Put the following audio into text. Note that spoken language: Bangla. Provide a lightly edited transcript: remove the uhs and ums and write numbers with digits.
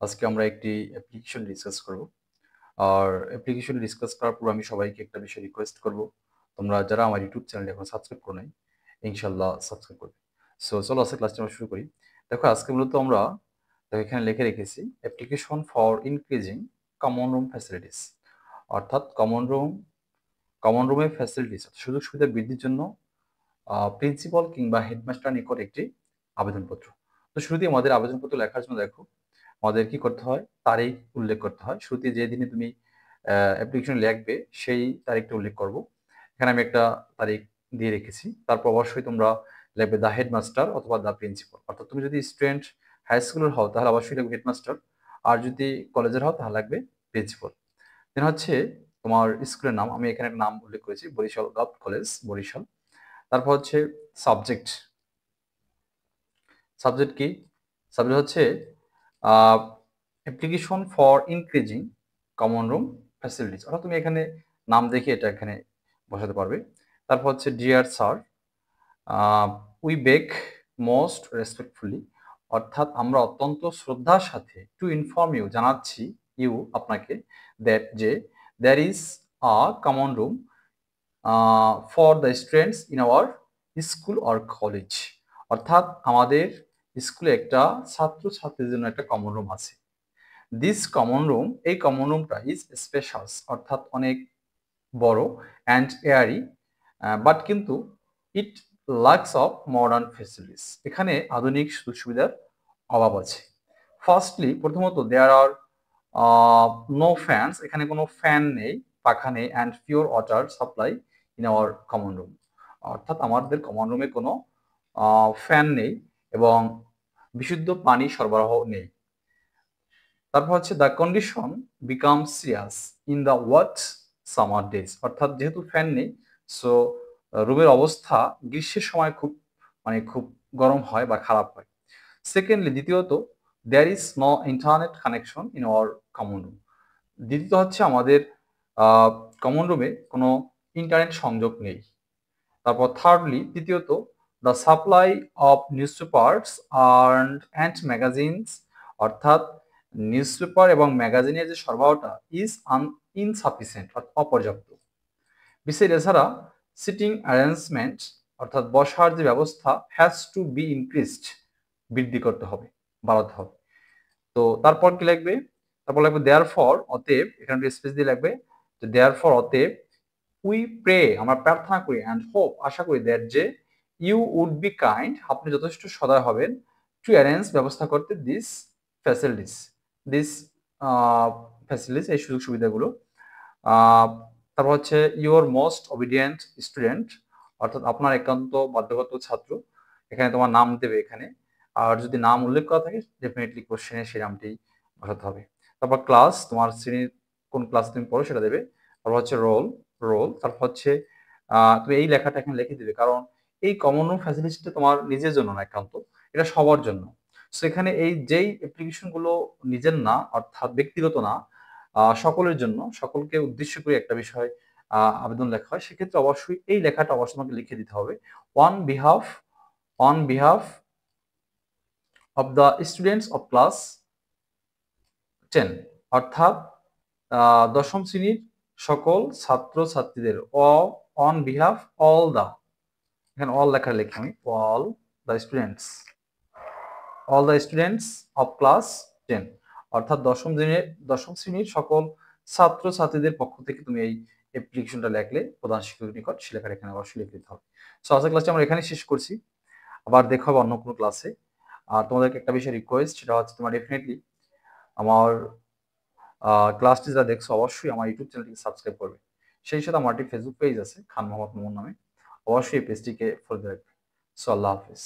আজকে আমরা একটি অ্যাপ্লিকেশন ডিসকাস করব। আর অ্যাপ্লিকেশন ডিসকাস করার পর আমি সবাইকে একটা বিষয় রিকোয়েস্ট করব, তোমরা যারা আমার ইউটিউব চ্যানেল এখন সাবস্ক্রাইব করো নাই, ইনশাল্লাহ সাবস্ক্রাইব করবে। সো চলো আজকে ক্লাসটা আমরা শুরু করি। দেখো আজকে মূলত আমরা এখানে লিখে রেখেছি application for increasing common room facilities, অর্থাৎ কমন রুমের ফ্যাসিলিটিস সুযোগ সুবিধা বৃদ্ধির জন্য প্রিন্সিপাল কিংবা হেডমাস্টার নিকট একটি আবেদনপত্র। তো শুরুতেই আমাদের আবেদনপত্র লেখার জন্য দেখো আমাদের কি করতে হয়, তারিখ উল্লেখ করতে হয়। শুরুতে যে দিনে তুমি অ্যাপ্লিকেশন লিখবে সেই তারিখটা উল্লেখ করব। এখানে আমি একটা তারিখ দিয়ে রেখেছি। তারপর অবশ্যই তোমরা লিখবে দ্য হেডমাস্টার অথবা দ্য প্রিন্সিপাল। অর্থাৎ তুমি যদি স্টুডেন্ট হাই স্কুলের হও তাহলে অবশ্যই লিখবে হেডমাস্টার, আর যদি কলেজের হও তাহলে লাগবে প্রিন্সিপাল। দেন হচ্ছে তোমার স্কুলের নাম, আমি এখানে একটা নাম উল্লেখ করেছি, বরিশাল গার্লস কলেজ বরিশাল। তারপর হচ্ছে সাবজেক্ট। সাবজেক্ট কি? সাবজেক্ট হচ্ছে application for increasing common room facilities, অর্থাৎ তুমি এখানে নাম দেখে এটা এখানে বসাতে পারবে। তারপর হচ্ছে dear sir, we beg most respectfully, অর্থাৎ আমরা অত্যন্ত শ্রদ্ধার সাথে টু ইনফর্ম ইউ জানাচ্ছি, ইউ আপনাকে, দ্যাট যে there is a common room for the students in our school or college, অর্থাৎ আমাদের স্কুলে একটা ছাত্রছাত্রীদের জন্য একটা কমন রুম আছে। দিস কমন রুম, এই কমন রুমটা ইজ স্পেশাস, অর্থাৎ অনেক বড়, অ্যান্ড এয়ারি, বাট কিন্তু it lacks of modern facilities, এখানে আধুনিক সুযোগ সুবিধার অভাব আছে। ফার্স্টলি, প্রথমত দেয়ার আর নো ফ্যানস, এখানে কোনো ফ্যান নেই, পাখা নেই, and pure water supply in our common room, অর্থাৎ আমাদের কমন রুমে কোনো ফ্যান নেই এবং বিশুদ্ধ পানি সরবরাহ নেই। তারপর হচ্ছে the condition become serious in the hot summer days, অর্থাৎ যেহেতু ফ্যান নেই, সো রুমের অবস্থা গ্রীষ্মের সময় খুব গরম হয় বা খারাপ হয়। সেকেন্ডলি, দ্বিতীয়ত, there is no internet connection in our common room, দ্বিতীয়ত হচ্ছে আমাদের কমন রুমে কোনো ইন্টারনেট সংযোগ নেই। তারপর থার্ডলি, তৃতীয়ত, the supply of news papers and magazines, অর্থাৎ নিউজ পেপার এবং ম্যাগাজিনের যে সরবরাহটা ইজ ইনসাফিসিয়েন্ট, অপর্যাপ্ত। বিশেষ এছাড়া সিটিং অ্যারেঞ্জমেন্ট, অর্থাৎ বসার যে ব্যবস্থা, হ্যাজ টু বি ইনক্রিজড, বৃদ্ধি করতে হবে, বাড়াতে হবে। তো তারপর কি লাগবে? তারপর লাগবে দেয়ার ফর, অতএব, এখানে স্পেস দিয়ে লাগবে যে দেয়ার ফর, অতএব, উই প্রে, আমরা প্রার্থনা করি, অ্যান্ড হোপ, আশা করি, দ্যাট যে ইউ উড বি কাইন্ড, আপনি যথেষ্ট সদয় হবেন, টু অ্যারেঞ্জ, ব্যবস্থা করতে, দিস ফ্যাসিলিটিস, দিস ফ্যাসিলিটিস, এই সুযোগ সুবিধাগুলো। তারপর হচ্ছে ইউর মোস্ট অবিডিয়েন্ট স্টুডেন্ট, অর্থাৎ আপনার একান্ত বাধ্যগত ছাত্র, এখানে তোমার নাম দেবে এখানে, আর যদি নাম উল্লেখ করা থাকে ডেফিনেটলি কোশ্চেনে সেই নামটি বসাতে হবে। তারপর ক্লাস, তোমার শ্রেণীর কোন ক্লাস তুমি পড়ো সেটা দেবে। তারপর হচ্ছে রোল, তারপর হচ্ছে তুমি এই লেখাটা এখানে লিখে দিবে, কারণ এই কমন রুম ফ্যাসিলিটিটা তোমার নিজের জন্য না একান্ত, এটা সবার জন্য। সো এখানে এই যেই অ্যাপ্লিকেশন গুলো নিজের না, অর্থাৎ ব্যক্তিগত না, সকলের জন্য, সকলকে উদ্দেশ্য করে একটা বিষয় আবেদন লেখা হয়, সেক্ষেত্রে অবশ্যই এই লেখাটা অবশ্যই তোমাকে লিখে দিতে হবে, on behalf of the students of class 10, অর্থাৎ দশম শ্রেণীর সকল ছাত্র ছাত্রীদের, অন বিহাফ অল দা, এখানে অল লেখা লিখি আমি, all the students of class 10, অর্থাৎ দশম শ্রেণীর সকল ছাত্র ছাত্রীদের পক্ষ থেকে তুমি এই অ্যাপ্লিকেশনটা লিখলে প্রধান শিক্ষকের নিকট সে লেখাটা এখানে অবশ্যই লিখে দিতে হবে। সো আজকের ক্লাসটা আমরা এখানে শেষ করছি, আবার দেখা হবে অন্য কোনো ক্লাসে। আর তোমাদেরকে একটা বিষয় রিকোয়েস্ট, সেটা হচ্ছে তোমার ডেফিনেটলি আমার ক্লাসটি যারা দেখছো অবশ্যই আমার ইউটিউব চ্যানেলটিকে সাবস্ক্রাইব করবে। সেই সাথে আমার একটি ফেসবুক পেজ আছে খান মোহাম্মদ মোমন নামে, অবশ্যই এই পেজটিকে ফলো রাখবে। সো আল্লাহ হাফিজ।